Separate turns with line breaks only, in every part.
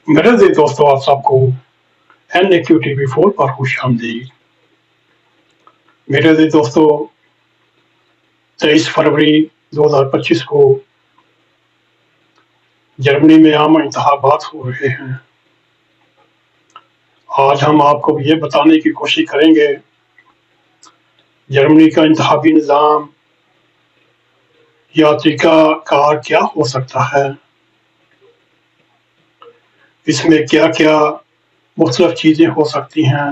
मेरे अजीज दोस्तों, आप सबको NAQTV4 पर खुश आमदीद। मेरे अजीज दोस्तों, 23 फरवरी 2025 को जर्मनी में आम इंतखाबात हो रहे हैं। आज हम आपको ये बताने की कोशिश करेंगे जर्मनी का इंतखाबी निज़ाम या तरीक़ाकार क्या हो सकता है, इसमें क्या क्या मुख्तलिफ चीज़ें हो सकती हैं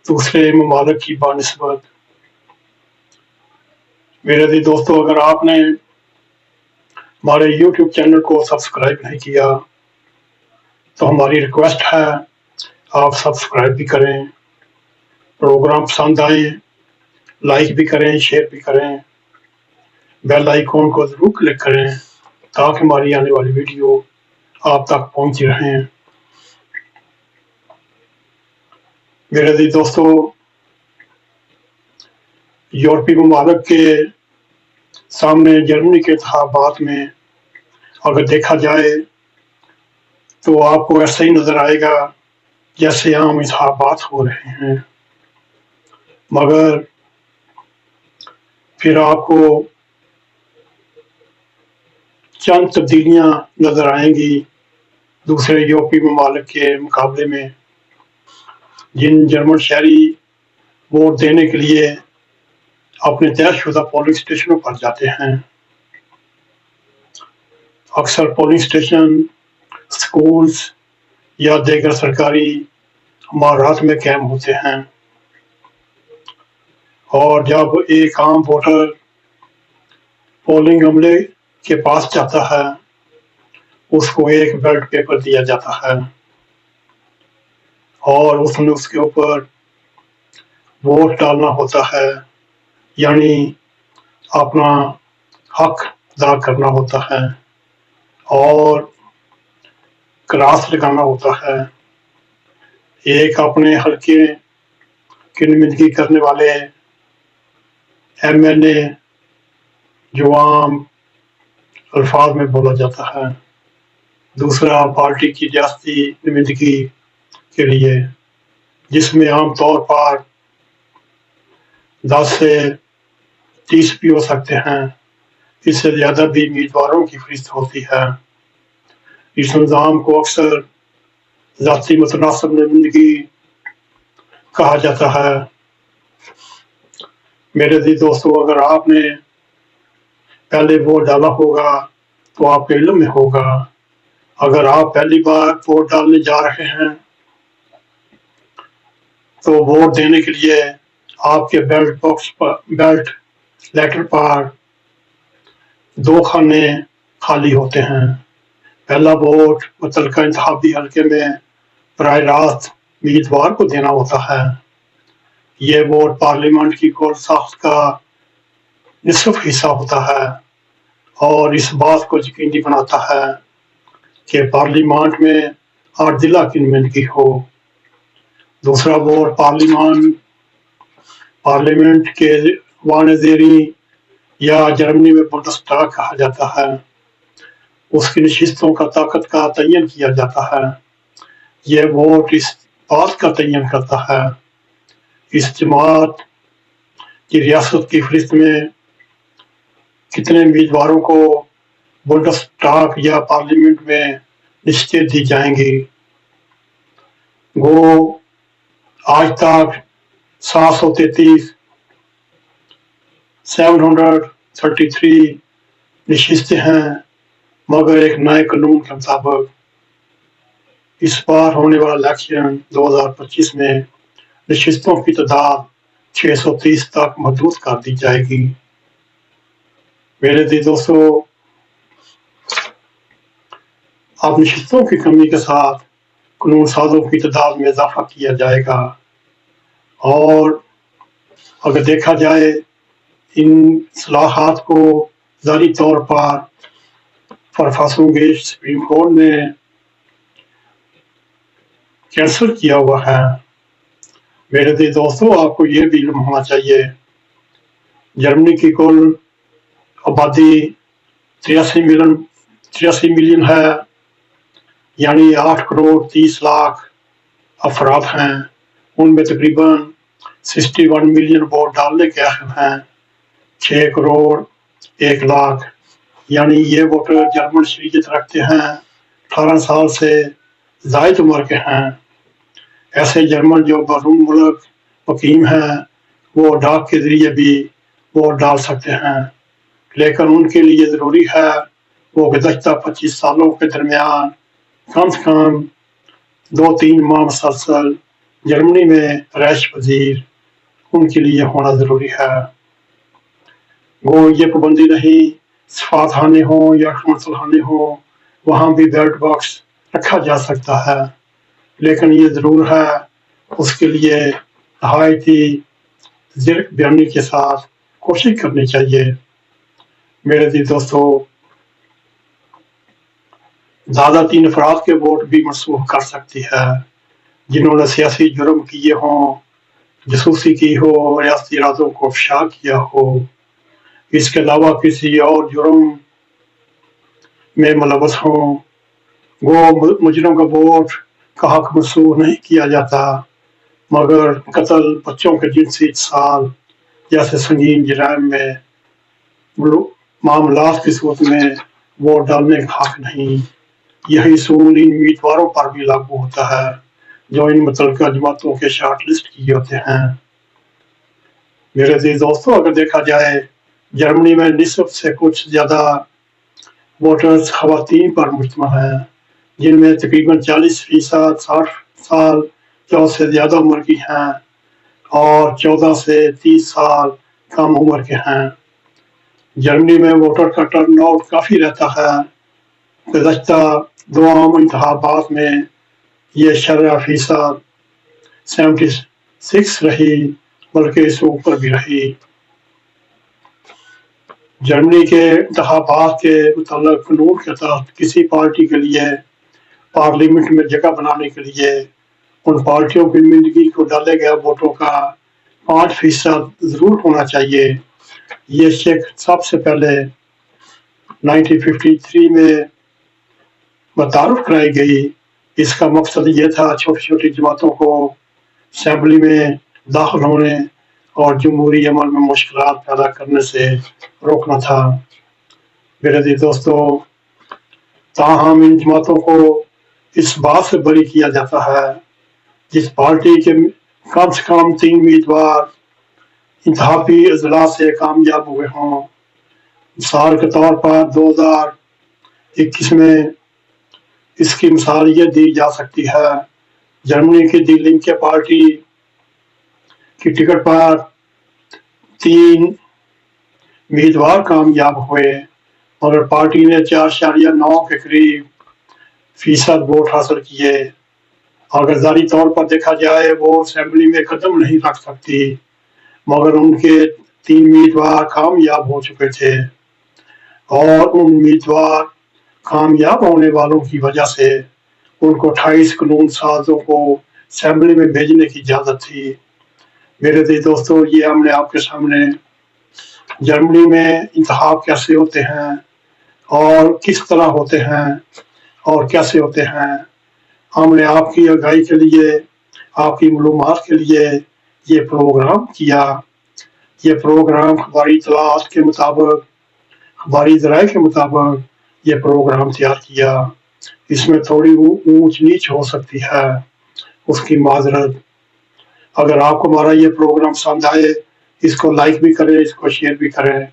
दूसरे ममालिक की बानिस्बत। मेरे अजीज दोस्तों, अगर आपने हमारे YouTube चैनल को सब्सक्राइब नहीं किया तो हमारी रिक्वेस्ट है आप सब्सक्राइब भी करें, प्रोग्राम पसंद आए लाइक भी करें, शेयर भी करें, बेल आइकॉन को ज़रूर क्लिक करें ताकि हमारी आने वाली वीडियो आप तक पहुंच रहे। मेरे अजीज दोस्तों, यूरोपीय ममालिक के सामने जर्मनी के इंतखाबात में अगर देखा जाए तो आपको ऐसा ही नज़र आएगा जैसे आम इंतखाबात हो रहे हैं, मगर फिर आपको चंद तब्दीलियां नज़र आएंगी दूसरे यूरोपीय ममालिक के मुकाबले में। जिन जर्मन शहरी वोट देने के लिए अपने तयशुदा पोलिंग स्टेशनों पर जाते हैं, अक्सर पोलिंग स्टेशन स्कूल्स या दीगर सरकारी इमारत में कायम होते हैं, और जब एक आम वोटर पोलिंग अमले के पास जाता है उसको एक बैलेट पेपर दिया जाता है और उसने उसके ऊपर वोट डालना होता है, यानी अपना हक अदा करना होता है और क्रॉस लगाना होता है। एक अपने हल्के की नुमाइंदगी करने वाले MLA जो आम अल्फाज में बोला जाता है, दूसरा पार्टी की रियासती नुमाइंदगी के लिए जिसमें आम तौर पर 10 से 30 भी हो सकते हैं, इससे ज़्यादा भी उम्मीदवारों की फहरिस्त होती है। इस निज़ाम को अक्सर ज़ाती मुतनासिब नुमाइंदगी कहा जाता है। मेरे अजीज दोस्तों, अगर आपने पहले वोट डाला होगा तो आपके इल्म में होगा, अगर आप पहली बार वोट डालने जा रहे हैं तो वोट देने के लिए आपके बैलेट लेटर पर 2 खाने खाली होते हैं। पहला वोट मुतल्लिका इंतखाबी हल्के में बराह रास्त उम्मीदवार को देना होता है। यह वोट पार्लियामेंट की कुल साख्त का निसफ हिस्सा होता है और इस बात को यकीनी बनाता है कि पार्लियामेंट में आर्दिला की नुमाइंदगी हो। दूसरा वोट पार्लियामेंट के वानज़ेरी या जर्मनी में बुंडस्टाग कहा जाता है, उसकी नशिस्तों का ताकत का तयन किया जाता है। यह वोट इस बात का तयन करता है इस जमात की रियासत की फहरिस्त में कितने उम्मीदवारों को बुंडस्टाग या पार्लियामेंट में नशिस्तें दी जाएंगी। वो आज तक 733 नशिस्तें हैं, मगर एक नए कानून के मुताबिक इस बार होने वाला इलेक्शन 2025 में नशिस्तों की तादाद 630 तक महदूद कर दी जाएगी। मेरे दोस्तों, अब नशिस्तों की कमी के साथ कानून साजों की तादाद में इजाफा किया जाएगा और अगर देखा जाए इन सलाहात को जारी तौर पर फरफासों के सुप्रीम कोर्ट ने कैंसिल किया हुआ है। मेरे दोस्तों, आपको ये भी इल्म होना चाहिए जर्मनी की कुल आबादी 83 मिलियन है, यानी 8 करोड़ 30 लाख अफराद हैं, उनमें तकरीबन 61 मिलियन वोट डालने के अहल हैं। 6 करोड़ 1 लाख यानी ये वोटर जर्मन शरीयत रखते हैं, 18 साल से जायद उम्र के हैं। ऐसे जर्मन जो बैरून मुल्क मुकीम हैं वो डाक के जरिए भी वोट डाल सकते हैं, लेकिन उनके लिए ज़रूरी है वो गुज़श्ता 25 सालों के दरमियान कम से कम 2-3 माह मुसलसल जर्मनी में रैश पजीर उनके लिए होना ज़रूरी है। वो ये पाबंदी नहीं सफारतखाने हों या कौंसलखाने हों, वहाँ भी बैलेट बॉक्स रखा जा सकता है, लेकिन ये ज़रूर है उसके लिए नहायती ज़िर्क बयानी के साथ कोशिश करनी चाहिए। मेरे अज़ीज़ दोस्तों, ज़्यादा 3 अफराद के वोट भी मनसूख कर सकती है जिन्होंने सियासी जुर्म किए हों, जासूसी की हो, रियासती इरादों को अफशा किया हो। इसके अलावा किसी और जुर्म में मुलव्वस हों। वो मुजरिम का वोट का हक मनसूख नहीं किया जाता, मगर कत्ल, बच्चों के जिनसी इत्साल जैसे संगीन जराइम में मामलात की सूरत में वोट डालने का हक नहीं। यही असूल इन उम्मीदवारों पर भी लागू होता है जो इन मुतल्लिका जमातों के शार्ट लिस्ट किए होते हैं। मेरे अज़ीज़ दोस्तों, अगर देखा जाए जर्मनी में निस्फ से कुछ ज़्यादा वोटर्स ख़वातीन पर मुश्तमिल हैं, जिनमें तकरीबन 40% 60 साल या उससे ज़्यादा उम्र की हैं और 14 से 30 साल कम उम्र के हैं। जर्मनी में वोटर का टर्नआउट काफ़ी रहता है। गुज़श्ता 2 आम इंतखाबात में ये शरह-फ़ीसद 76 रही, बल्कि इससे ऊपर भी रही। जर्मनी के इंतखाबात के मुताल्लिक़ कानून के तहत किसी पार्टी के लिए पार्लियामेंट में जगह बनाने के लिए उन पार्टियों की नुमाइंदगी को डाले गए वोटों का 5% ज़रूर होना चाहिए। ये चेक सबसे पहले 1953 में मुतारफ़ कराई गई। इसका मकसद ये था छोटी छोटी जमातों को असेंबली में दाखिल होने और जमहूरी अमल में मुश्किलात पैदा करने से रोकना था। मेरे अज़ीज़ दोस्तों, ताहम इन जमातों को इस बात से बरी किया जाता है जिस पार्टी के कम से कम 3 उम्मीदवार इंतखाबी इजलास से कामयाब हुए हों। मिसाल के तौर पर 2021 में इसकी मिसाल ये दी जा सकती है, जर्मनी की दी लिंके पार्टी की टिकट पर 3 उम्मीदवार कामयाब हुए, मगर पार्टी ने 4.9 के करीब फीसद वोट हासिल किए। अगर ज़ाती तौर पर देखा जाए वो असेंबली में कदम नहीं रख सकती, मगर उनके 3 उम्मीदवार कामयाब हो चुके थे और उन उम्मीदवार कामयाब होने वालों की वजह से उनको 28 कानून साजों को असेंबली में भेजने की इजाज़त थी। मेरे दोस्तों, ये हमने आपके सामने जर्मनी में इंतखाब कैसे होते हैं और किस तरह होते हैं और कैसे होते हैं, हमने आपकी आगाही के लिए, आपकी मालूमात के लिए ये प्रोग्राम किया। ये प्रोग्राम हमारी इत्तलात के मुताबिक, हमारी ज़राए के मुताबिक ये प्रोग्राम तैयार किया। इसमें थोड़ी ऊंच नीच हो सकती है, उसकी माजरत। अगर आपको हमारा ये प्रोग्राम पसंद आए, इसको लाइक भी करें, इसको शेयर भी करें।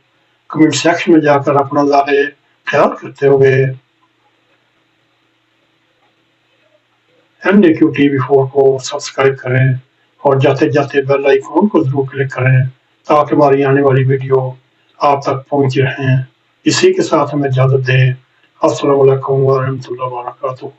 कमेंट सेक्शन में जाकर अपना ज़ारे ख्याल करते हुए MDQ TV4 को सब्सक्राइब करें और जाते जाते बेल आइकॉन को जरूर क्लिक करें ताकि हमारी आने वाली वीडियो आप तक पहुंच रहें। इसी के साथ हमें इजाज़त दें। अस्सलाम वालेकुम व रहमतुल्लाहि व बरकातुहू।